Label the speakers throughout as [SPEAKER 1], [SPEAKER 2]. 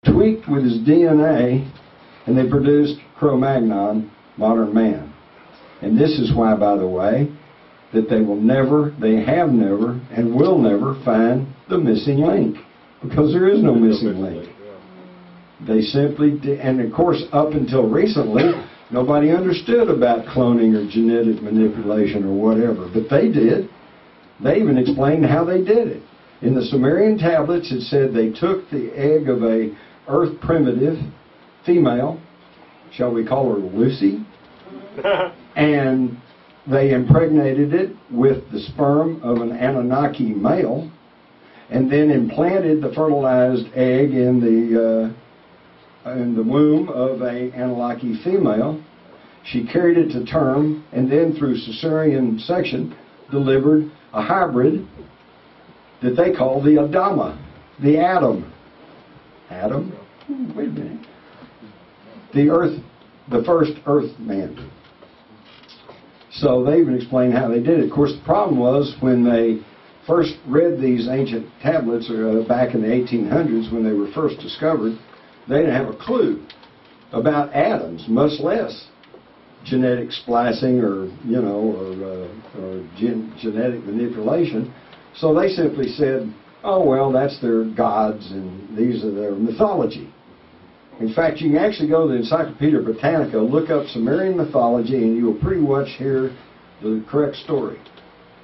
[SPEAKER 1] tweaked with his DNA, and they produced Cro-Magnon, modern man. And this is why, by the way, that they have never, and will never find the missing link. Because there is no missing link. They simply did, and of course, up until recently, nobody understood about cloning or genetic manipulation or whatever, but they did. They even explained how they did it. In the Sumerian tablets, it said they took the egg of a earth primitive female, shall we call her Lucy, and they impregnated it with the sperm of an Anunnaki male, and then implanted the fertilized egg in the womb of a Anunnaki female. She carried it to term, and then through cesarean section delivered a hybrid that they call the Adama, the Adam. Adam? Wait a minute. The first earth man. So they even explained how they did it. Of course, the problem was when they first read these ancient tablets back in the 1800s, when they were first discovered, they didn't have a clue about atoms, much less genetic splicing or genetic manipulation. So they simply said, oh well, that's their gods and these are their mythology. In fact, you can actually go to the Encyclopedia Britannica, look up Sumerian mythology, and you will pretty much hear the correct story.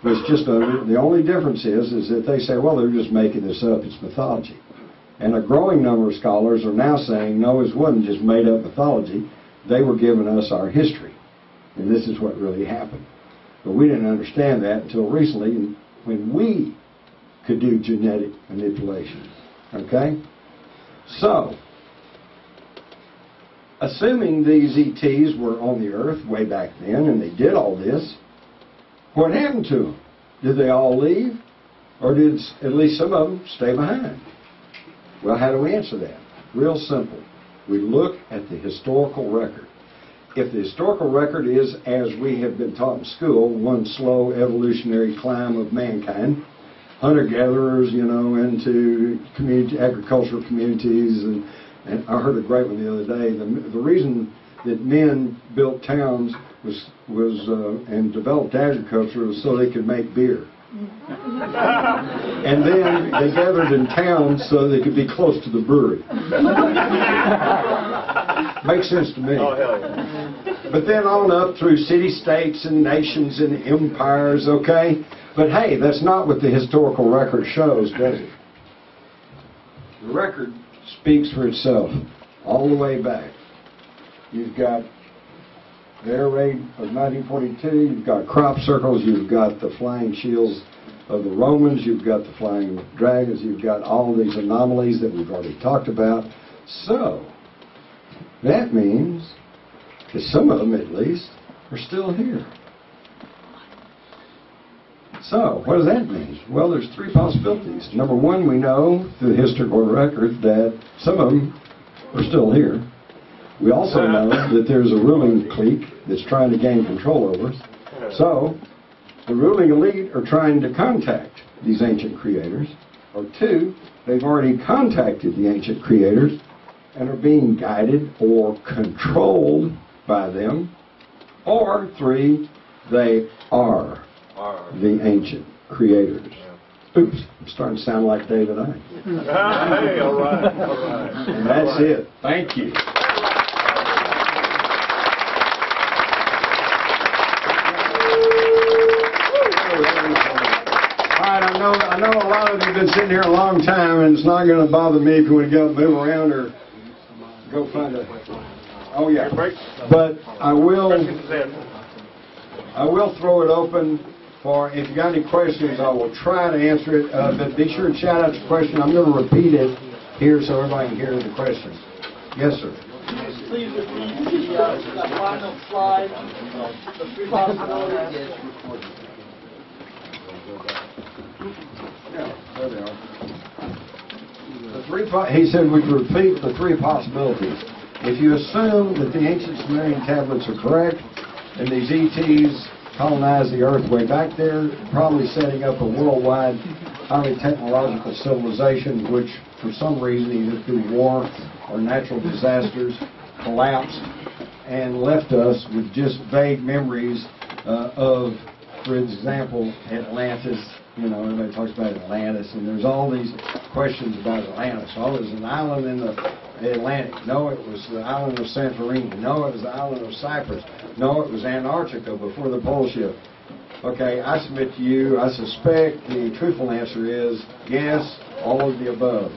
[SPEAKER 1] It's just the only difference is that they say, well, they're just making this up, it's mythology. And a growing number of scholars are now saying, no, it wasn't just made up mythology, they were giving us our history. And this is what really happened. But we didn't understand that until recently, when we could do genetic manipulation. Okay? So, assuming these ETs were on the earth way back then, and they did all this, what happened to them? Did they all leave? Or did at least some of them stay behind? Well, how do we answer that? Real simple. We look at the historical record. If the historical record is, as we have been taught in school, one slow evolutionary climb of mankind, hunter-gatherers, into agricultural communities, and I heard a great one the other day. The reason that men built towns and developed agriculture was so they could make beer. And then they gathered in towns so they could be close to the brewery. Makes sense to me.
[SPEAKER 2] Oh, hell yeah.
[SPEAKER 1] But then on up through city-states and nations and empires, okay? But hey, that's not what the historical record shows, does it? The record speaks for itself all the way back. You've got the air raid of 1942, you've got crop circles, you've got the flying shields of the Romans, you've got the flying dragons, you've got all these anomalies that we've already talked about. So, that means that some of them, at least, are still here. So, what does that mean? Well, there's three possibilities. Number one, we know through the historical record that some of them are still here. We also know that there's a ruling clique that's trying to gain control over us. So, the ruling elite are trying to contact these ancient creators. Or two, they've already contacted the ancient creators and are being guided or controlled by them. Or three, they are the ancient creators. Oops, I'm starting to sound like David Icke.
[SPEAKER 2] Hey, all right.
[SPEAKER 1] And that's it. Thank you. I know a lot of you have been sitting here a long time, and it's not going to bother me if you want to go move around or go find a... Oh, yeah. But I will throw it open for, if you got any questions, I will try to answer it. But be sure and shout out the question. I'm going to repeat it here so everybody can hear the question. Yes, sir.
[SPEAKER 3] Please repeat the final slide, the three possibilities.
[SPEAKER 1] Yeah, there they are. He said we could repeat the three possibilities. If you assume that the ancient Sumerian tablets are correct, and these ETs colonized the earth way back there, probably setting up a worldwide highly technological civilization which, for some reason, either through war or natural disasters, collapsed and left us with just vague memories of, for example, Atlantis. You know, everybody talks about Atlantis, and there's all these questions about Atlantis. Oh, it was an island in the Atlantic. No, it was the island of Santorini. No, it was the island of Cyprus. No, it was Antarctica before the pole shift. Okay, I submit to you, I suspect the truthful answer is yes, all of the above.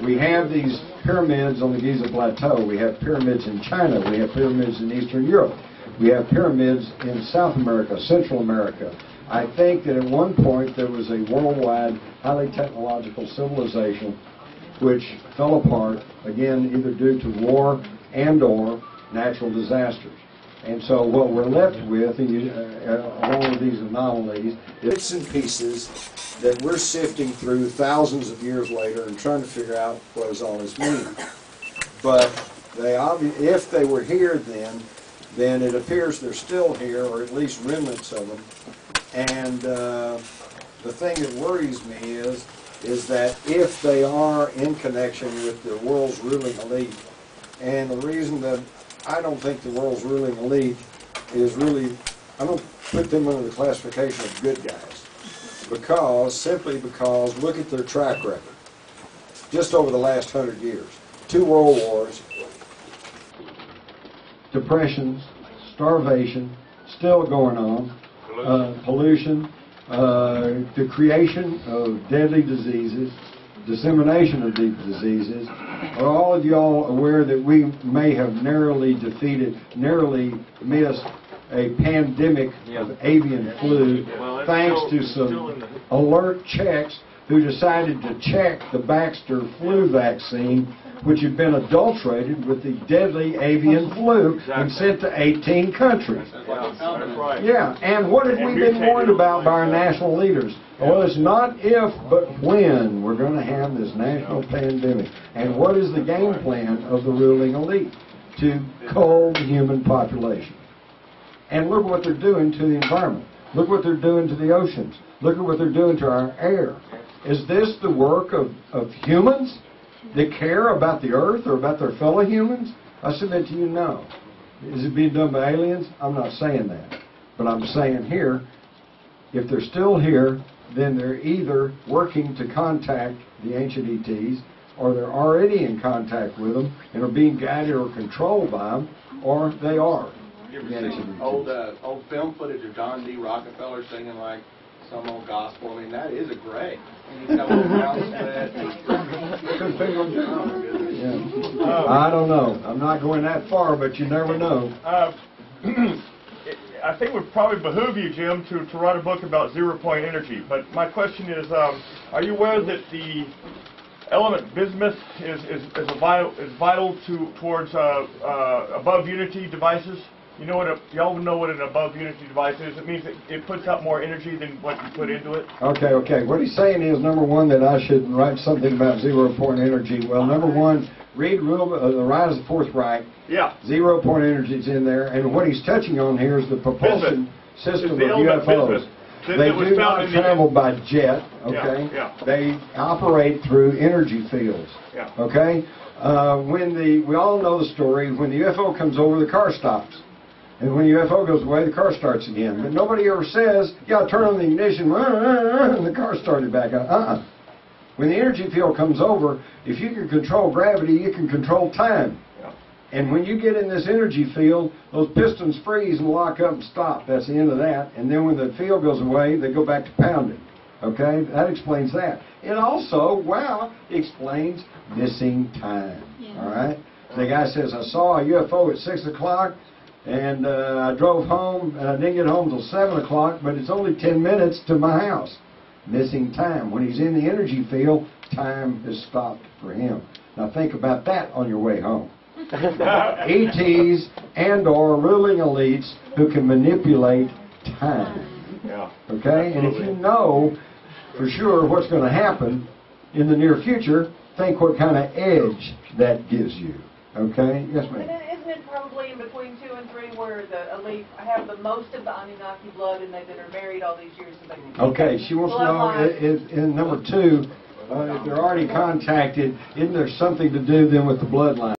[SPEAKER 1] We have these pyramids on the Giza Plateau. We have pyramids in China. We have pyramids in Eastern Europe. We have pyramids in South America, Central America. I think that at one point there was a worldwide, highly technological civilization which fell apart, again, either due to war and or natural disasters. And so what we're left with, along with these anomalies, bits and pieces that we're sifting through thousands of years later and trying to figure out what does all this mean. But if they were here then it appears they're still here, or at least remnants of them. And the thing that worries me is that if they are in connection with the world's ruling elite, and the reason that I don't think the world's ruling elite is really, I don't put them under the classification of good guys, simply because look at their track record. Just over the last 100 years, 2 world wars, depressions, starvation, still going on, pollution, the creation of deadly diseases, dissemination of these diseases. Are all of y'all aware that we may have narrowly missed a pandemic of avian flu thanks to some alert checks who decided to check the Baxter flu vaccine, which had been adulterated with the deadly avian flu and sent to 18 countries. Yeah, and what have we been warned about by our national leaders? Well, it's not if, but when we're going to have this national pandemic. And what is the game plan of the ruling elite? To cull the human population. And look what they're doing to the environment. Look what they're doing to the oceans. Look at what they're doing to our air. Is this the work of humans that care about the earth or about their fellow humans? I submit to you, no. Is it being done by aliens? I'm not saying that. But I'm saying here, if they're still here, then they're either working to contact the ancient ETs, or they're already in contact with them and are being guided or controlled by them, or they are.
[SPEAKER 2] You ever seen old film footage of John D. Rockefeller singing like some old gospel? I mean, that is a gray. And he's got a little mouth slit.
[SPEAKER 1] I don't know. I'm not going that far, but you never know.
[SPEAKER 4] I think it would probably behoove you, Jim, to write a book about zero-point energy. But my question is, are you aware that the element bismuth is vital towards above unity devices? Y'all know what an above unity device is. It means that it puts out more energy than what you put into it.
[SPEAKER 1] Okay. What he's saying is, number one, that I should write something about zero-point energy. Well, number one, read The Rise of the Fourth Reich.
[SPEAKER 4] Yeah.
[SPEAKER 1] Zero-point energy is in there, and what he's touching on here is the propulsion system of UFOs. They do not travel by jet, okay?
[SPEAKER 4] Yeah.
[SPEAKER 1] They operate through energy fields, okay? We all know the story. When the UFO comes over, the car stops. And when the UFO goes away, the car starts again. But nobody ever says, yeah, turn on the ignition, and the car started back up. When the energy field comes over, if you can control gravity, you can control time. And when you get in this energy field, those pistons freeze and lock up and stop. That's the end of that. And then when the field goes away, they go back to pounding. Okay? That explains that. It also, explains missing time. All right? The guy says, I saw a UFO at 6 o'clock, and I drove home, and I didn't get home until 7 o'clock, but it's only 10 minutes to my house. Missing time. When he's in the energy field, time has stopped for him. Now think about that on your way home. ETs and or ruling elites who can manipulate time. Okay? And if you know for sure what's going to happen in the near future, think what kind of edge that gives you. Okay? Yes, ma'am.
[SPEAKER 5] Isn't it probably in between 2 and 3 where the elite have the most of the Anunnaki blood and they that are married all these years. So they can keep
[SPEAKER 1] Okay,
[SPEAKER 5] that
[SPEAKER 1] she wants to know,
[SPEAKER 5] bloodline.
[SPEAKER 1] in number 2, if they're already contacted, isn't there something to do then with the bloodline?